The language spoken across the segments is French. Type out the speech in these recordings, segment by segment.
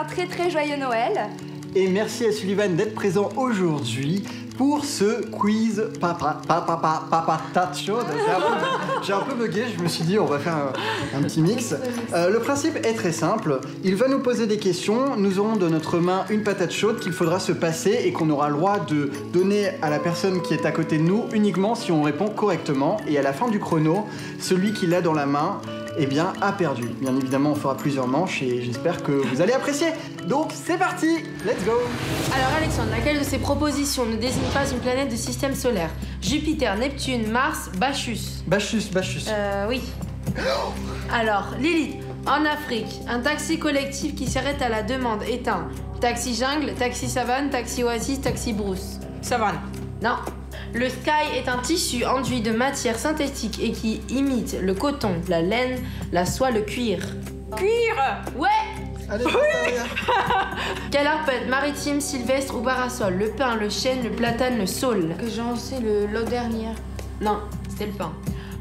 un très joyeux Noël. Et merci à Sullivan d'être présent aujourd'hui pour ce quiz patate chaude. J'ai un peu bugué, je me suis dit on va faire un petit mix. Le principe est très simple, il va nous poser des questions, nous aurons de notre main une patate chaude qu'il faudra se passer et qu'on aura le droit de donner à la personne qui est à côté de nous uniquement si on répond correctement. Et à la fin du chrono, celui qui l'a dans la main eh bien, a perdu. Bien évidemment, on fera plusieurs manches et j'espère que vous allez apprécier. Donc, c'est parti, let's go. Alors Alexandre, laquelle de ces propositions ne désigne pas une planète du système solaire? Jupiter, Neptune, Mars, Bacchus. Bacchus. Oui. Alors, Lilith, en Afrique, un taxi collectif qui s'arrête à la demande est un taxi jungle, taxi savane, taxi oasis, taxi brousse. Savane. Non. Le sky est un tissu enduit de matière synthétique et qui imite le coton, la laine, la soie, le cuir. Cuir. Ouais. Allez, Quel arbre peut être maritime, sylvestre ou parasol? Le pin, le chêne, le platane, le saule. Que j'en sais l'autre dernière. Non, c'était le pin.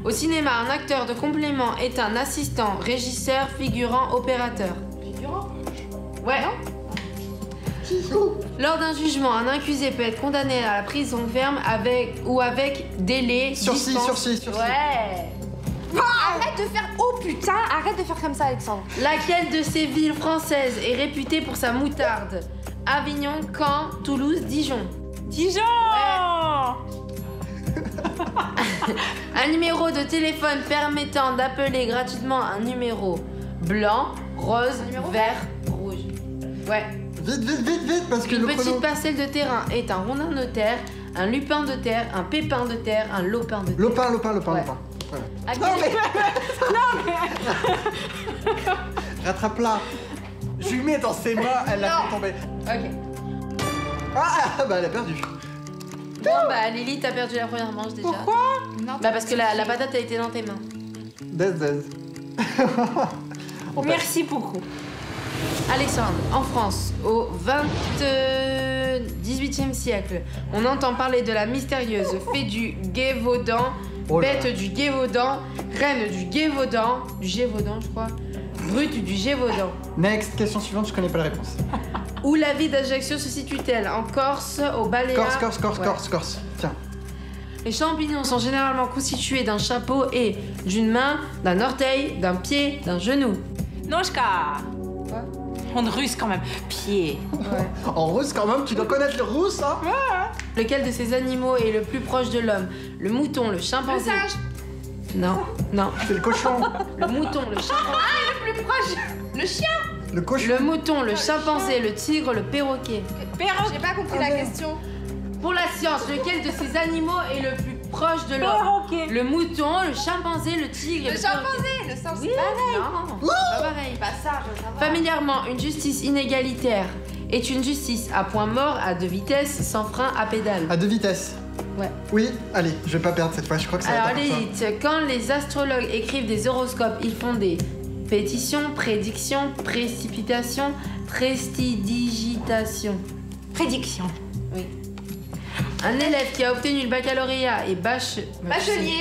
Au cinéma, un acteur de complément est un assistant, régisseur, figurant, opérateur. Figurant? Ouais. Lors d'un jugement, un accusé peut être condamné à la prison ferme avec délai. Sursis. Ouais. Arrête de faire... Oh putain, arrête de faire comme ça, Alexandre. Laquelle de ces villes françaises est réputée pour sa moutarde? Avignon, Caen, Toulouse, Dijon. Dijon. Un numéro de téléphone permettant d'appeler gratuitement un numéro blanc, rose, vert, rouge. Ouais. Vite, parce que Une le petite chrono... parcelle de terrain est un rondin de terre, un lupin de terre, un pépin de terre, un lopin de terre. Lopin. Ouais. Voilà. À Non mais... Rattrape-la. Je lui mets dans ses mains, elle l'a fait tomber. Ok. Ah, bah elle a perdu. Bon bah Lily, t'as perdu la première manche déjà. Pourquoi? Non, Bah parce que la patate a été dans tes mains. Dez. On passe. Merci beaucoup. Alexandre, en France, au 18e siècle, on entend parler de la mystérieuse fée du Gévaudan, Oh là bête du Gévaudan, reine du Gévaudan, je crois, brute du Gévaudan. Next, question suivante, je connais pas la réponse. Où la ville d'Ajaccio se situe-t-elle? En Corse, au Baléares? Corse. Tiens. Les champignons sont généralement constitués d'un chapeau et d'une main, d'un orteil, d'un pied, d'un genou. Noshka. Quoi? En russe quand même. Pied. Ouais. En russe quand même, tu dois connaître le russe, hein? Lequel de ces animaux est le plus proche de l'homme? Le mouton, le chimpanzé. Le singe. Non. C'est le cochon. Le mouton, le chimpanzé. Le plus proche. Le chien. Le cochon. Le mouton, le chimpanzé, le tigre, le perroquet. J'ai pas compris la question. Pour la science, lequel de ces animaux est le plus proche de l'homme? Perroquet. Le mouton, le chimpanzé, le tigre et Le le perroquet. chimpanzé. Le singe, Oui, c'est pareil. non, c'est pas pareil. Bah ça, je veux savoir. Familièrement, une justice inégalitaire est une justice à point mort, à deux vitesses, sans frein, à pédale. À deux vitesses. Ouais. Oui, allez, je vais pas perdre cette fois, je crois que ça va Alors, être comme ça. Lilith, quand les astrologues écrivent des horoscopes, ils font des pétitions, prédictions, précipitations, prestidigitation. Prédiction. Oui. Un élève qui a obtenu le baccalauréat est Bachelier.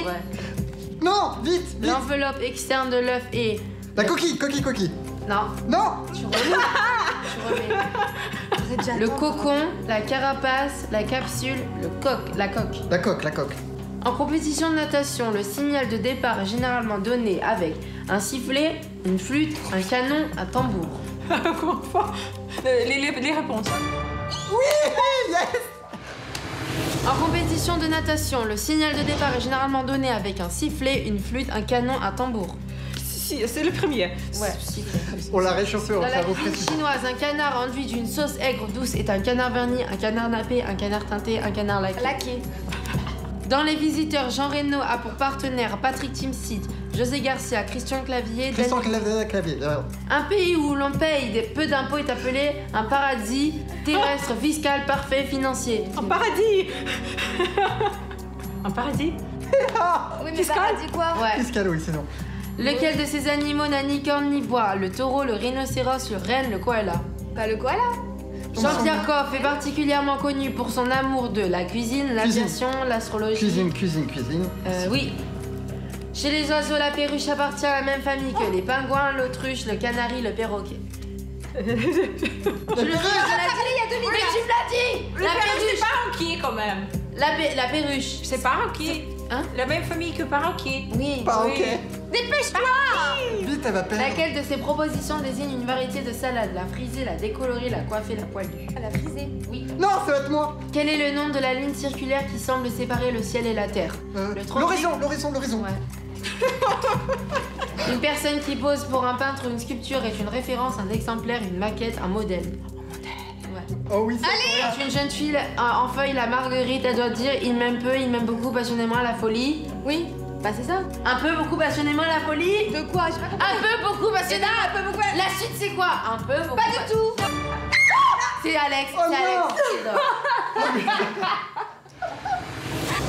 Ouais. Non, vite. L'enveloppe externe de l'œuf est... La coquille. Non, Non. tu remets. Le cocon, la carapace, la capsule, la coque. La coque. En compétition de natation, le signal de départ est généralement donné avec un sifflet, une flûte, un canon, un tambour. Comment ça? Les réponses. En compétition de natation, le signal de départ est généralement donné avec un sifflet, une flûte, un canon, un tambour. Si, c'est le premier. Ouais, sifflet. On l'a réchauffé, on Dans va la faire vos cuisine précisions. chinoise, un canard enduit d'une sauce aigre douce est un canard verni, un canard nappé, un canard teinté, un canard laqué. Laqué. Dans les visiteurs, Jean Reno a pour partenaire Patrick Timsit, José Garcia, Christian Clavier, Christian Daniel... Clavier. Un pays où l'on paye peu d'impôts est appelé un paradis terrestre, fiscal, parfait, financier. Un paradis. Un paradis. Oui, mais Fiscal. paradis quoi? Ouais. Fiscal, oui, c'est non. Lequel de ces animaux n'a ni corne ni bois? Le taureau, le rhinocéros, le renne, le koala. Bah le koala. Jean-Pierre Coff est particulièrement connu pour son amour de la cuisine, l'aviation, l'astrologie. Cuisine. Oui. Chez les oiseaux, la perruche appartient à la même famille que les pingouins, l'autruche, le canari, le perroquet. Tu le dis, je l'ai dit. Il y a 2 minutes. Mais tu me l'as dit. Le La perruche, c'est perruche. Paroquet quand même. La perruche. C'est Paroquet. Hein? La même famille que Paroquet. Oui. Pas Oui. ok. Dépêche-toi. Vite, elle va perdre. Laquelle de ces propositions désigne une variété de salade? La frisée, la décolorée, la coiffée, la poilue. Elle a frisé. Oui. Non, ça va être moi. Quel est le nom de la ligne circulaire qui semble séparer le ciel et la terre? Le tropique. L'horizon. Ouais. Une personne qui pose pour un peintre ou une sculpture est une référence, un exemplaire, une maquette, un modèle. Ouais. Oh oui, c'est Quand une jeune fille en feuille la marguerite, elle doit dire il m'aime peu, il m'aime beaucoup, passionnément la folie. Oui. Bah c'est ça. Un peu, beaucoup, passionnément la folie. De quoi? J'ai pas compris. Un peu, beaucoup, passionnément. Un peu beaucoup. La suite c'est quoi? Un peu, beaucoup. Pas du tout. C'est Alex. Oh c'est non. Alex.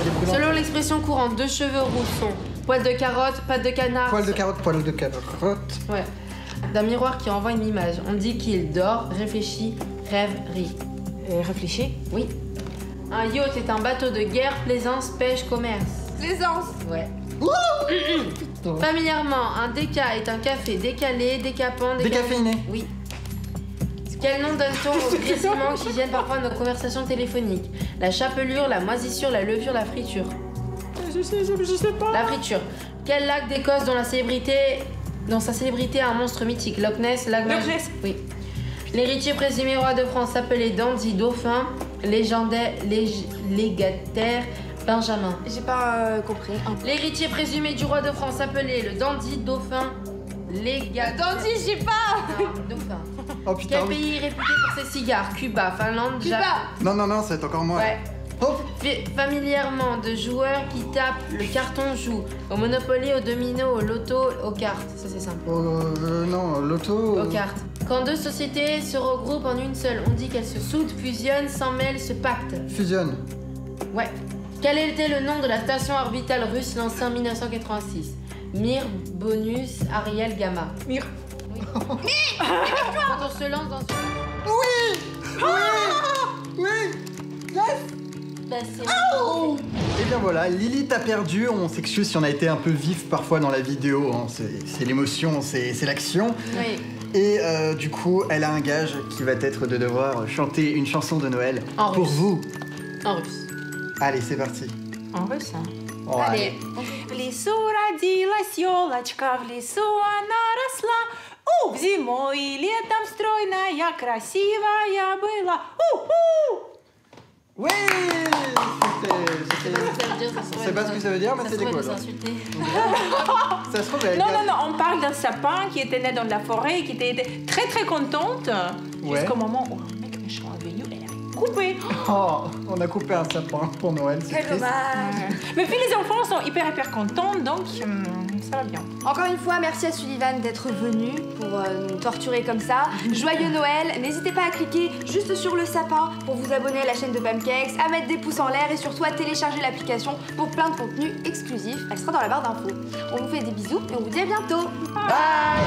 Elle est brûlante. Selon l'expression courante, 2 cheveux roux sont poil de carotte, patte de canard. Poil de carotte, poil de carotte. Ouais. D'un miroir qui envoie une image. On dit qu'il dort, réfléchit, rêve, rit. Réfléchis. Oui. Un yacht est un bateau de guerre, plaisance, pêche, commerce. Plaisance. Ouais. Familièrement, un déca est un café décalé, décapant, Décaféiné. Oui. Quel nom donne-t-on aux grésillements qui gênent parfois nos conversations téléphoniques? La chapelure, la moisissure, la levure, la friture. Je sais pas. La friture. Quel lac d'Écosse dont sa célébrité a un monstre mythique? Loch Ness, lac Loch Magique. Ness. Oui. L'héritier présumé roi de France s'appelait Dandy, dauphin, légataire, Benjamin. J'ai pas compris. L'héritier présumé du roi de France s'appelait le Dandy, dauphin, légataire. Dandy, j'ai pas. Non, dauphin. Oh putain. Quel pays est réputé pour ses cigares? Cuba, Finlande, Cuba. Japon. Non, ça va être encore moi. Ouais. Oh. Familièrement, de joueurs qui tapent le carton joue. Au Monopoly, au domino, au loto, aux cartes. Ça c'est simple. Non, l'auto. Aux cartes. Quand 2 sociétés se regroupent en une seule, on dit qu'elles se soudent, fusionnent, s'en mêlent, se pactent. Fusionne. Ouais. Quel était le nom de la station orbitale russe lancée en 1986? Mir, Bonus, Ariel, Gamma. Mir. Quand on se lance dans une... Oui. Bah, c'est... Et bien voilà, Lilith a perdu. On s'excuse si on a été un peu vif parfois dans la vidéo. Hein. C'est l'émotion, c'est l'action. Oui. Et du coup, elle a un gage qui va être de devoir chanter une chanson de Noël En pour russe. vous. En russe. Allez, c'est parti. En russe, hein. Oh, allez. В лесу родилась елочка, в лесу она росла. В зимой и летом стройная, красивая была. Oui. Je sais pas ce que ça veut dire, ça se Je sais pas ce que ça veut dire, mais c'était quoi de là s'insulter. Ça se trouve, elle Non, gage. non, non, on parle d'un sapin qui était né dans la forêt, qui était très très contente, Ouais. jusqu'au moment où un mec méchant est venu et l'a coupé. Oh, on a coupé un sapin pour Noël, c'est Quel triste. dommage. Mais puis les enfants sont hyper contents, donc ça va bien. Encore une fois, merci à Sullivan d'être venu pour nous torturer comme ça. Joyeux Noël. N'hésitez pas à cliquer juste sur le sapin pour vous abonner à la chaîne de Pamcakes, à mettre des pouces en l'air et surtout à télécharger l'application pour plein de contenus exclusifs. Elle sera dans la barre d'infos. On vous fait des bisous et on vous dit à bientôt. Bye.